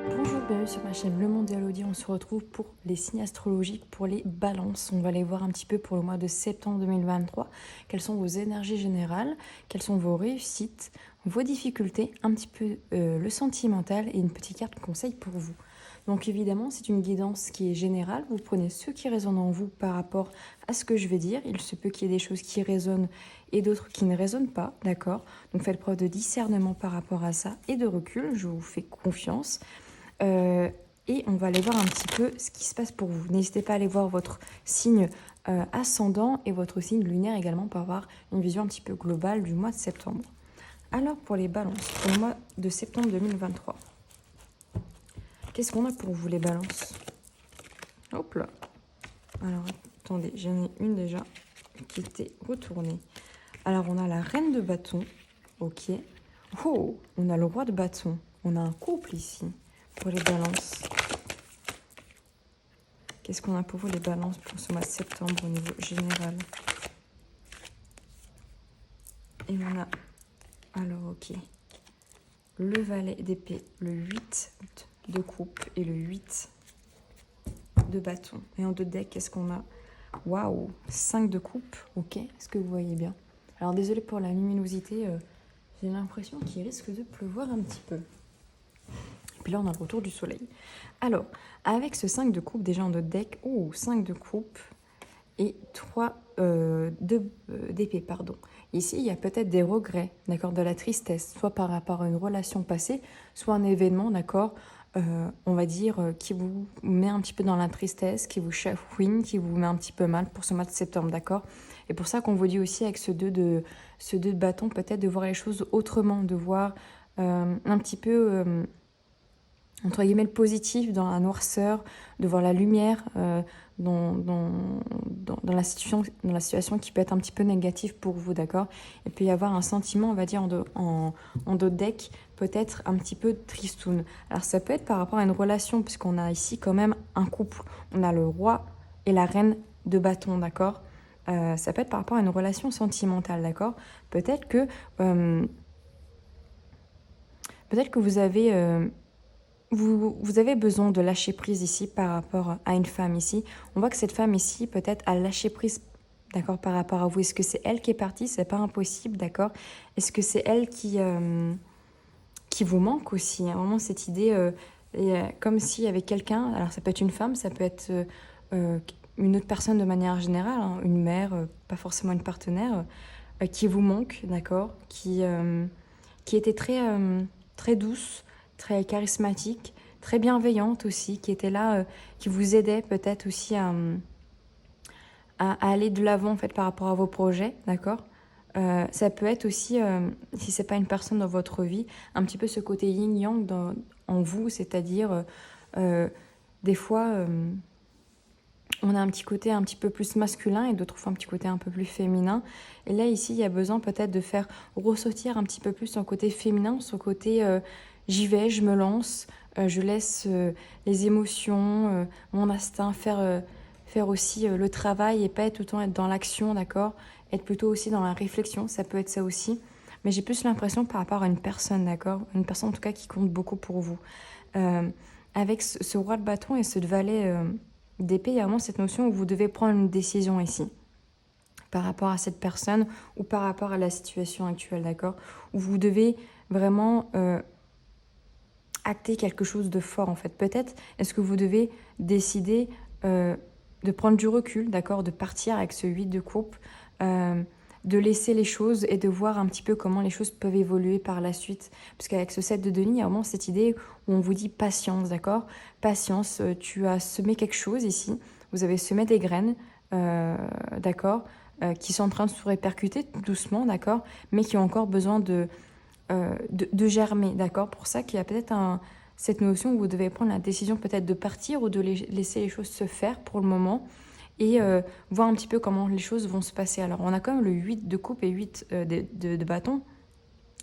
Bonjour, bienvenue sur ma chaîne Le Monde d'Elodie. On se retrouve pour les signes astrologiques, pour les balances. On va aller voir un petit peu pour le mois de septembre 2023. Quelles sont vos énergies générales, quelles sont vos réussites, vos difficultés, un petit peu le sentimental et une petite carte conseil pour vous. Donc évidemment, c'est une guidance qui est générale. Vous prenez ce qui résonne en vous par rapport à ce que je vais dire. Il se peut qu'il y ait des choses qui résonnent et d'autres qui ne résonnent pas, d'accord? Donc faites preuve de discernement par rapport à ça et de recul. Je vous fais confiance. Et on va aller voir un petit peu ce qui se passe pour vous. N'hésitez pas à aller voir votre signe ascendant et votre signe lunaire également pour avoir une vision un petit peu globale du mois de septembre. Alors pour les balances, pour le mois de septembre 2023, qu'est-ce qu'on a pour vous les balances? Hop là. Alors attendez, j'en ai une déjà qui était retournée. Alors on a la reine de bâton, ok. Oh, on a le roi de bâton, on a un couple ici. Pour les balances, qu'est-ce qu'on a pour vous les balances pour ce mois de septembre au niveau général? Et on a, alors ok, le valet d'épée, le 8 de coupe et le 8 de bâton. Et en deux decks, qu'est-ce qu'on a? Waouh, 5 de coupe, ok, est-ce que vous voyez bien? Alors désolé pour la luminosité, j'ai l'impression qu'il risque de pleuvoir un petit peu. Puis là, on a le retour du soleil. Alors, avec ce 5 de coupe, déjà en notre deck, 5 de coupe et 3 d'épée, pardon. Ici, il y a peut-être des regrets, d'accord, de la tristesse, soit par rapport à une relation passée, soit un événement, d'accord, on va dire, qui vous met un petit peu dans la tristesse, qui vous chafouine, qui vous met un petit peu mal pour ce mois de septembre, d'accord? Et pour ça qu'on vous dit aussi avec ce 2 de bâton, peut-être de voir les choses autrement, de voir un petit peu entre guillemets, le positif dans la noirceur, de voir la lumière dans la situation qui peut être un petit peu négative pour vous, d'accord? Et puis y avoir un sentiment, on va dire, en dos de deck, peut-être un petit peu tristoun. Alors ça peut être par rapport à une relation, puisqu'on a ici quand même un couple. On a le roi et la reine de bâton, d'accord? Ça peut être par rapport à une relation sentimentale, d'accord? Peut-être que vous avez... vous avez besoin de lâcher prise ici par rapport à une femme ici. On voit que cette femme ici peut-être a lâché prise, d'accord, par rapport à vous. Est-ce que c'est elle qui est partie? C'est pas impossible, d'accord? Est-ce que c'est elle qui vous manque aussi, hein? Vraiment cette idée, comme s'il y avait quelqu'un, alors ça peut être une femme, ça peut être une autre personne de manière générale, hein, une mère, pas forcément une partenaire, qui vous manque, d'accord? Qui était très douce, très charismatique, très bienveillante aussi, qui était là, qui vous aidait peut-être aussi à aller de l'avant en fait par rapport à vos projets, d'accord? Ça peut être aussi, si c'est pas une personne dans votre vie, un petit peu ce côté yin-yang en vous, c'est-à-dire des fois on a un petit côté un petit peu plus masculin et d'autres fois un petit côté un peu plus féminin. Et là, ici, il y a besoin peut-être de faire ressortir un petit peu plus son côté féminin, son côté j'y vais, je me lance, je laisse les émotions, mon instinct faire aussi le travail et pas être tout le temps être dans l'action, d'accord? Être plutôt aussi dans la réflexion, ça peut être ça aussi. Mais j'ai plus l'impression par rapport à une personne, d'accord? Une personne en tout cas qui compte beaucoup pour vous. Euh, avec ce roi de bâton et ce valet d'épée, il y a vraiment cette notion où vous devez prendre une décision ici par rapport à cette personne ou par rapport à la situation actuelle, d'accord? Où vous devez vraiment acter quelque chose de fort, en fait. Peut-être, est-ce que vous devez décider de prendre du recul, d'accord? De partir avec ce 8 de coupe, de laisser les choses et de voir un petit peu comment les choses peuvent évoluer par la suite. Parce qu'avec ce 7 de denier, il y a vraiment cette idée où on vous dit patience, d'accord? Patience, tu as semé quelque chose ici, vous avez semé des graines, d'accord? Qui sont en train de se répercuter doucement, d'accord? Mais qui ont encore besoin de germer, d'accord? Pour ça qu'il y a peut-être cette notion où vous devez prendre la décision peut-être de partir ou de laisser les choses se faire pour le moment et voir un petit peu comment les choses vont se passer. Alors, on a quand même le 8 de coupe et 8 de bâton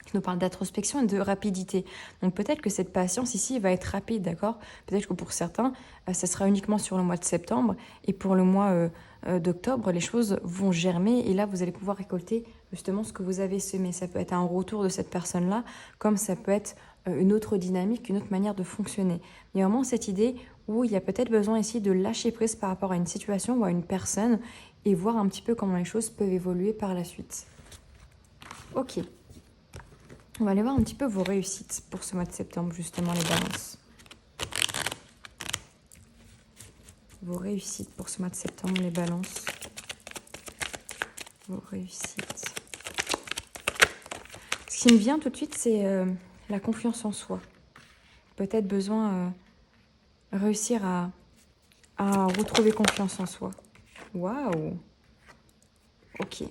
qui nous parle d'introspection et de rapidité. Donc peut-être que cette patience ici va être rapide, d'accord? Peut-être que pour certains, ça sera uniquement sur le mois de septembre et pour le mois d'octobre, les choses vont germer et là, vous allez pouvoir récolter justement ce que vous avez semé. Ça peut être un retour de cette personne-là, comme ça peut être une autre dynamique, une autre manière de fonctionner. Il y a vraiment cette idée où il y a peut-être besoin ici de lâcher prise par rapport à une situation ou à une personne et voir un petit peu comment les choses peuvent évoluer par la suite. Ok. On va aller voir un petit peu vos réussites pour ce mois de septembre, justement, les balances. Vos réussites pour ce mois de septembre, les balances. Vos réussites. Ce qui me vient tout de suite, c'est la confiance en soi. Peut-être besoin réussir à retrouver confiance en soi. Waouh! Ok.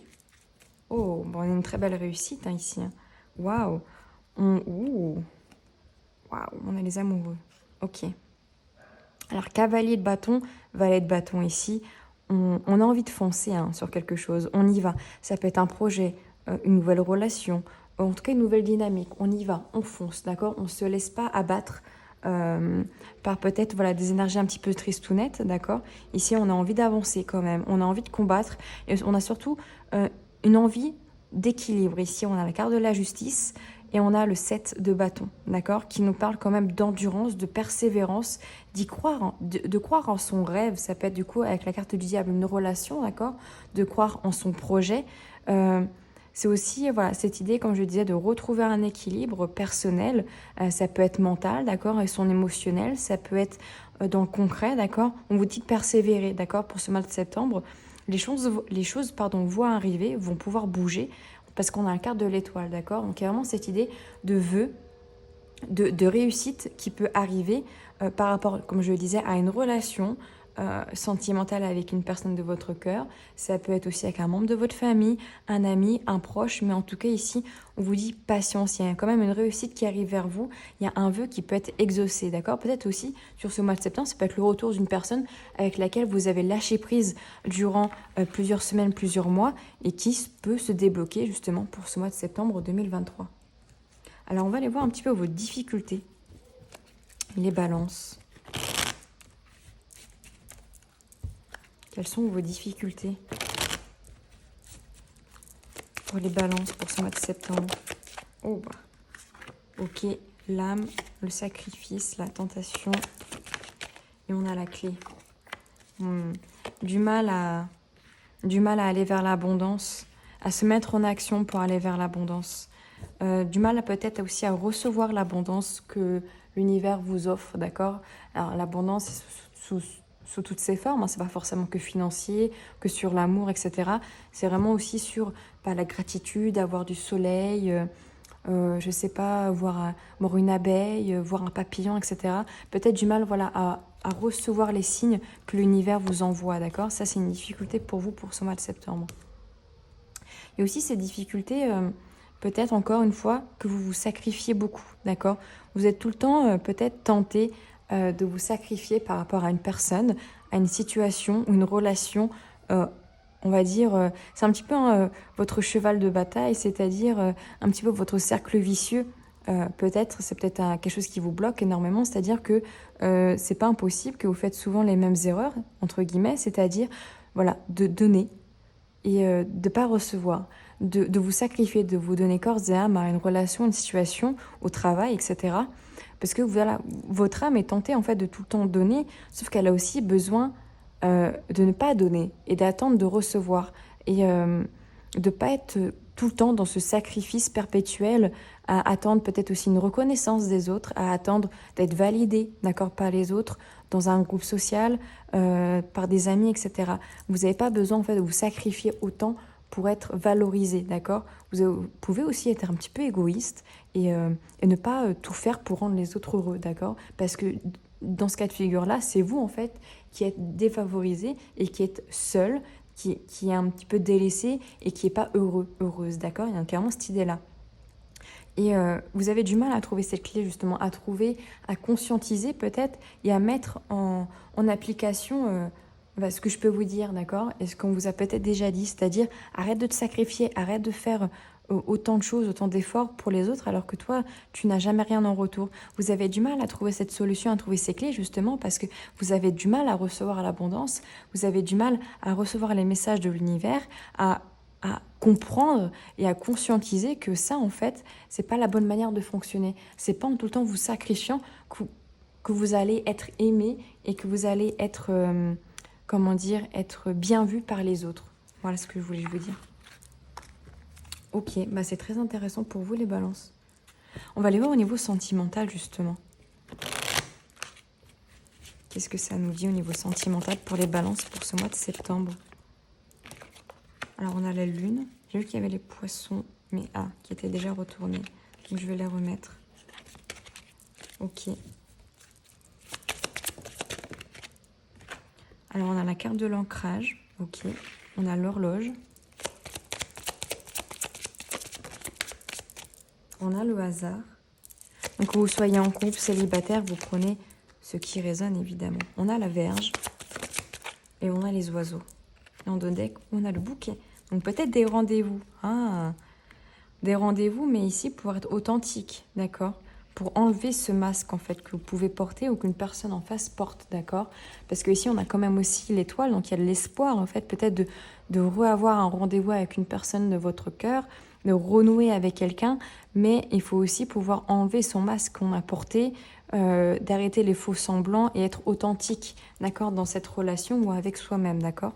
Oh, bon, on a une très belle réussite ici. Waouh! Waouh, on a les amoureux. Ok. Alors, cavalier de bâton, valet de bâton ici. On a envie de foncer sur quelque chose. On y va. Ça peut être un projet, une nouvelle relation, en tout cas une nouvelle dynamique. On y va, on fonce, d'accord? On ne se laisse pas abattre par peut-être des énergies un petit peu tristounettes, d'accord? Ici, on a envie d'avancer quand même. On a envie de combattre. Et on a surtout une envie d'équilibre. Ici, on a la carte de la justice. Et on a le 7 de bâton, d'accord, qui nous parle quand même d'endurance, de persévérance, d'y croire, de croire en son rêve. Ça peut être du coup avec la carte du diable une relation, d'accord, de croire en son projet. C'est aussi cette idée, comme je disais, de retrouver un équilibre personnel. Ça peut être mental, d'accord, et son émotionnel. Ça peut être dans le concret, d'accord. On vous dit de persévérer, d'accord, pour ce mois de septembre. Les choses vont arriver, vont pouvoir bouger, parce qu'on a la carte de l'étoile, d'accord? Donc il y a vraiment cette idée de vœu, de réussite qui peut arriver par rapport, comme je le disais, à une relation sentimentale avec une personne de votre cœur. Ça peut être aussi avec un membre de votre famille, un ami, un proche, mais en tout cas ici, on vous dit patience. Il y a quand même une réussite qui arrive vers vous. Il y a un vœu qui peut être exaucé, d'accord? Peut-être aussi, sur ce mois de septembre, ça peut être le retour d'une personne avec laquelle vous avez lâché prise durant plusieurs semaines, plusieurs mois, et qui peut se débloquer justement pour ce mois de septembre 2023. Alors, on va aller voir un petit peu vos difficultés. Les balances. Quelles sont vos difficultés pour les balances pour ce mois de septembre? Oh bah. Ok, l'âme, le sacrifice, la tentation. Et on a la clé. Du mal à aller vers l'abondance, à se mettre en action pour aller vers l'abondance. Du mal peut-être aussi à recevoir l'abondance que l'univers vous offre, d'accord? Alors l'abondance sous toutes ses formes, c'est pas forcément que financier, que sur l'amour, etc. C'est vraiment aussi sur la gratitude, avoir du soleil, je sais pas, voir une abeille, voir un papillon, etc. Peut-être du mal à recevoir les signes que l'univers vous envoie, d'accord? Ça, c'est une difficulté pour vous pour ce mois de septembre. Et aussi ces difficultés, peut-être encore une fois, que vous vous sacrifiez beaucoup, d'accord? Vous êtes tout le temps peut-être tenté de vous sacrifier par rapport à une personne, à une situation ou une relation, on va dire, c'est un petit peu votre cheval de bataille, c'est-à-dire un petit peu votre cercle vicieux. Peut-être, c'est peut-être quelque chose qui vous bloque énormément, c'est-à-dire que c'est pas impossible que vous faites souvent les mêmes erreurs, entre guillemets, c'est-à-dire de donner et de ne pas recevoir, de vous sacrifier, de vous donner corps et âme à une relation, une situation, au travail, etc. Parce que votre âme est tentée en fait de tout le temps donner, sauf qu'elle a aussi besoin de ne pas donner et d'attendre de recevoir et de ne pas être tout le temps dans ce sacrifice perpétuel à attendre peut-être aussi une reconnaissance des autres, à attendre d'être validé, d'accord, par les autres, dans un groupe social, par des amis, etc. Vous n'avez pas besoin en fait de vous sacrifier autant pour être valorisé, d'accord? Vous pouvez aussi être un petit peu égoïste et ne pas tout faire pour rendre les autres heureux, d'accord? Parce que dans ce cas de figure-là, c'est vous en fait qui êtes défavorisé et qui êtes seul, qui est un petit peu délaissé et qui n'est pas heureuse, d'accord? Il y a clairement cette idée-là. Et vous avez du mal à trouver cette clé, justement, à conscientiser peut-être et à mettre en application ce que je peux vous dire, d'accord? Et ce qu'on vous a peut-être déjà dit, c'est-à-dire arrête de te sacrifier, arrête de faire autant de choses, autant d'efforts pour les autres, alors que toi, tu n'as jamais rien en retour. Vous avez du mal à trouver cette solution, à trouver ces clés, justement, parce que vous avez du mal à recevoir l'abondance, vous avez du mal à recevoir les messages de l'univers, à à comprendre et à conscientiser que ça, en fait, c'est pas la bonne manière de fonctionner. C'est pas en tout le temps vous sacrifiant que vous allez être aimé et que vous allez être, comment dire, être bien vu par les autres. Voilà ce que je voulais vous dire. Ok, bah c'est très intéressant pour vous les balances. On va aller voir au niveau sentimental justement. Qu'est-ce que ça nous dit au niveau sentimental pour les balances pour ce mois de septembre? Alors on a la lune. J'ai vu qu'il y avait les poissons, mais qui étaient déjà retournés. Donc je vais les remettre. Ok. Alors on a la carte de l'ancrage. Ok. On a l'horloge. On a le hasard. Donc que vous soyez en couple, célibataire, vous prenez ce qui résonne évidemment. On a la Vierge et on a les oiseaux. Et en deck, on a le bouquet. Donc peut-être des rendez-vous. Des rendez-vous, mais ici pour être authentique, d'accord? Pour enlever ce masque en fait que vous pouvez porter ou qu'une personne en face porte, d'accord? Parce que ici on a quand même aussi l'étoile, donc il y a de l'espoir en fait peut-être de re-avoir un rendez-vous avec une personne de votre cœur, de renouer avec quelqu'un, mais il faut aussi pouvoir enlever son masque qu'on a porté, d'arrêter les faux semblants et être authentique, d'accord, dans cette relation ou avec soi-même, d'accord?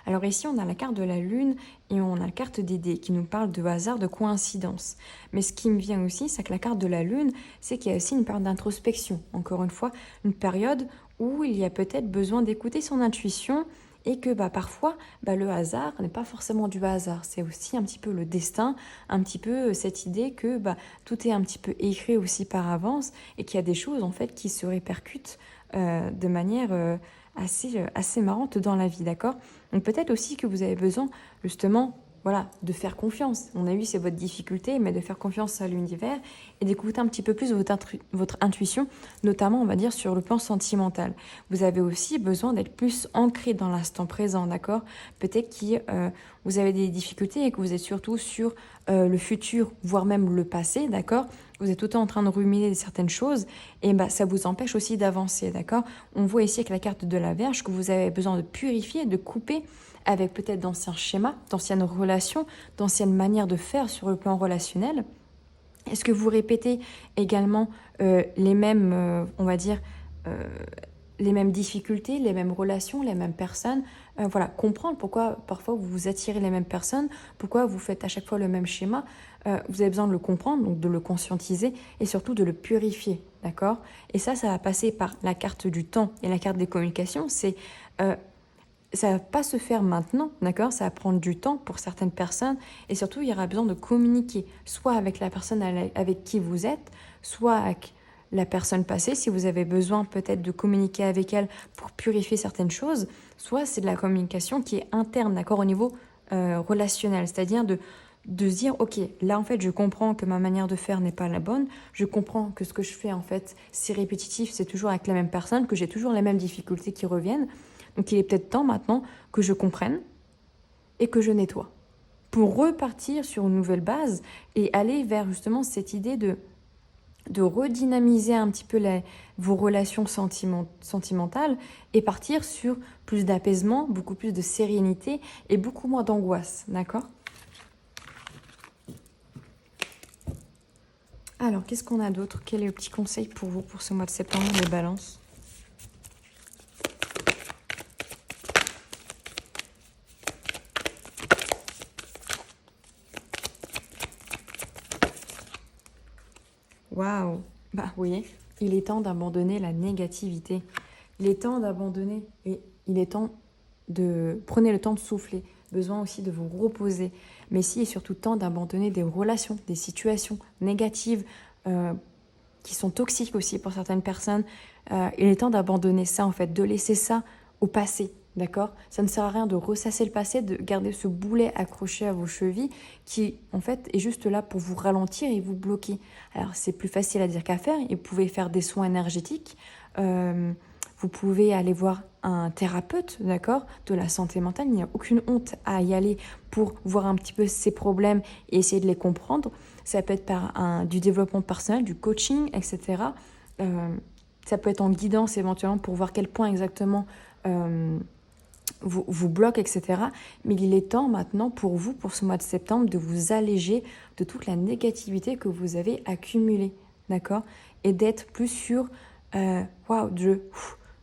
Alors ici, on a la carte de la lune et on a la carte des dés qui nous parle de hasard, de coïncidence. Mais ce qui me vient aussi, c'est que la carte de la lune, c'est qu'il y a aussi une période d'introspection. Encore une fois, une période où il y a peut-être besoin d'écouter son intuition et que parfois, le hasard n'est pas forcément du hasard. C'est aussi un petit peu le destin, un petit peu cette idée que tout est un petit peu écrit aussi par avance et qu'il y a des choses en fait qui se répercutent de manière assez marrante dans la vie, d'accord? Donc peut-être aussi que vous avez besoin justement de faire confiance. On a vu c'est votre difficulté, mais de faire confiance à l'univers et d'écouter un petit peu plus votre intuition, notamment on va dire sur le plan sentimental. Vous avez aussi besoin d'être plus ancré dans l'instant présent, d'accord? Peut-être que vous avez des difficultés et que vous êtes surtout sur le futur, voire même le passé, d'accord? Vous êtes tout le temps en train de ruminer certaines choses et ça vous empêche aussi d'avancer, d'accord? On voit ici avec la carte de la Vierge que vous avez besoin de purifier, de couper avec peut-être d'anciens schémas, d'anciennes relations, d'anciennes manières de faire sur le plan relationnel. Est-ce que vous répétez également les mêmes, on va dire, les mêmes difficultés, les mêmes relations, les mêmes personnes? Comprendre pourquoi parfois vous vous attirez les mêmes personnes, pourquoi vous faites à chaque fois le même schéma. Vous avez besoin de le comprendre, donc de le conscientiser et surtout de le purifier, d'accord? Et ça va passer par la carte du temps et la carte des communications. Ça va pas se faire maintenant, d'accord? Ça va prendre du temps pour certaines personnes et surtout, il y aura besoin de communiquer, soit avec la personne avec qui vous êtes, soit avec la personne passée, si vous avez besoin peut-être de communiquer avec elle pour purifier certaines choses, soit c'est de la communication qui est interne, d'accord, au niveau relationnel, c'est-à-dire de se dire, ok, là en fait je comprends que ma manière de faire n'est pas la bonne, je comprends que ce que je fais en fait c'est répétitif, c'est toujours avec la même personne, que j'ai toujours les mêmes difficultés qui reviennent. Donc il est peut-être temps maintenant que je comprenne et que je nettoie pour repartir sur une nouvelle base et aller vers justement cette idée de redynamiser un petit peu vos relations sentimentales et partir sur plus d'apaisement, beaucoup plus de sérénité et beaucoup moins d'angoisse, d'accord? Alors, qu'est-ce qu'on a d'autre? Quel est le petit conseil pour vous pour ce mois de septembre, les balances? Waouh! Vous voyez, il est temps d'abandonner la négativité. Il est temps d'abandonner et il est temps Prenez le temps de souffler. Besoin aussi de vous reposer. Mais il est surtout temps d'abandonner des relations, des situations négatives qui sont toxiques aussi pour certaines personnes. Il est temps d'abandonner ça en fait, de laisser ça au passé. D'accord? Ça ne sert à rien de ressasser le passé, de garder ce boulet accroché à vos chevilles qui, en fait, est juste là pour vous ralentir et vous bloquer. Alors, c'est plus facile à dire qu'à faire. Vous pouvez faire des soins énergétiques. Vous pouvez aller voir un thérapeute, d'accord, de la santé mentale. Il n'y a aucune honte à y aller pour voir un petit peu ces problèmes et essayer de les comprendre. Ça peut être par du développement personnel, du coaching, etc. Ça peut être en guidance éventuellement pour voir quel point exactement vous bloque, etc. Mais il est temps maintenant pour vous, pour ce mois de septembre, de vous alléger de toute la négativité que vous avez accumulée, d'accord? Et d'être plus sur waouh,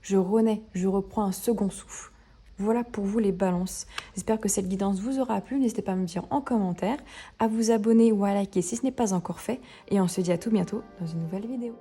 je renais, je reprends un second souffle. Voilà pour vous les balances. J'espère que cette guidance vous aura plu. N'hésitez pas à me dire en commentaire, à vous abonner ou à liker si ce n'est pas encore fait. Et on se dit à tout bientôt dans une nouvelle vidéo.